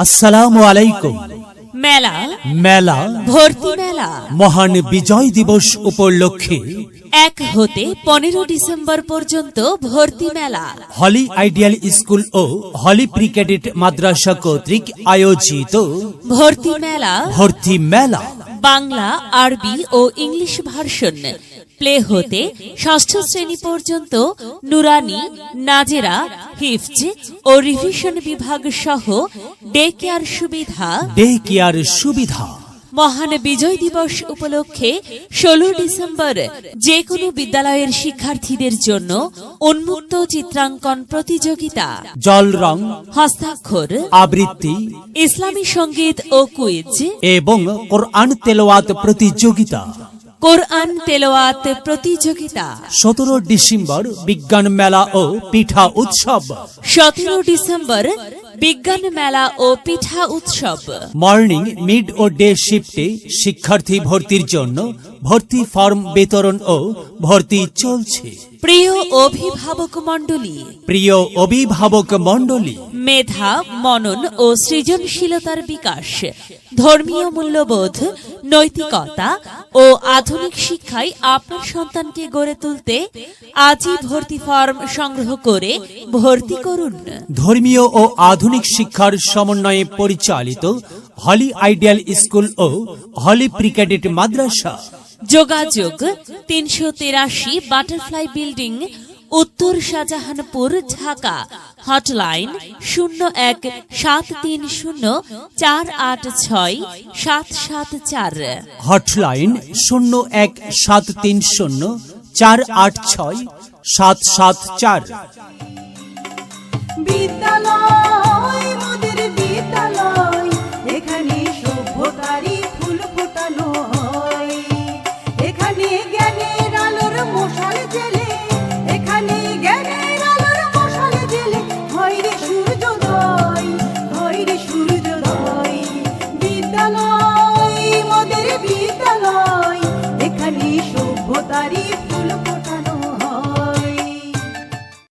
আসসালামু আলাইকুম। মেলা মেলা ভর্তি মেলা মহান বিজয় দিবস উপলক্ষে 1 হতে 15 ডিসেম্বর পর্যন্ত ভর্তি মেলা হলি আইডিয়াল স্কুল ও হলি প্রি ক্যাডেট মাদ্রাসা কর্তৃক আয়োজিত ভর্তি মেলা বাংলা, আরবি ও ইংলিশ ভার্সন প্লে হতে 6ষ্ঠ শ্রেণী পর্যন্ত নুরানি, নাজেরা, হিফজ ও রিভিশন বিভাগ সহ ডে কেয়ার সুবিধা। মহান বিজয় দিবস উপলক্ষে 16 ডিসেম্বর যে কোনো বিদ্যালয়ের শিক্ষার্থীদের জন্য উন্মুক্ত চিত্রাঙ্কন প্রতিযোগিতা, জল রং, হস্তাক্ষর, আবৃত্তি, ইসলামী সঙ্গীত ও কুইজ এবং কোরআন তেলাওয়াত প্রতিযোগিতা। 17 ডিসেম্বর বিজ্ঞান মেলা ও পিঠা উৎসব। 17 ডিসেম্বর বিজ্ঞান মেলা ও পিঠা উৎসব। মর্নিং, মিড ও ডে শিফটে শিক্ষার্থী ভর্তির জন্য ভর্তি ফর্ম বিতরণ ও ভর্তি চলছে। প্রিয় অভিভাবক মণ্ডলী, মেধা, মনন ও সৃজনশীলতার বিকাশ, ধর্মীয় মূল্যবোধ, নৈতিকতা ও আধুনিক শিক্ষায় আপনার সন্তানকে গড়ে তুলতে আজই ভর্তি ফর্ম সংগ্রহ করে ভর্তি করুন। ধর্মীয় ও আধুনিক শিক্ষার সমন্বয়ে পরিচালিত হলি আইডিয়াল স্কুল ও হলি প্রি ক্যাডেট মাদ্রাসা। যোগাযোগ 383 বাটারফ্লাই বিল্ডিং, উত্তর শাহজাহানপুর, ঢাকা। Hotline 01730486 hotline 01730486 774। বিদ্যালয়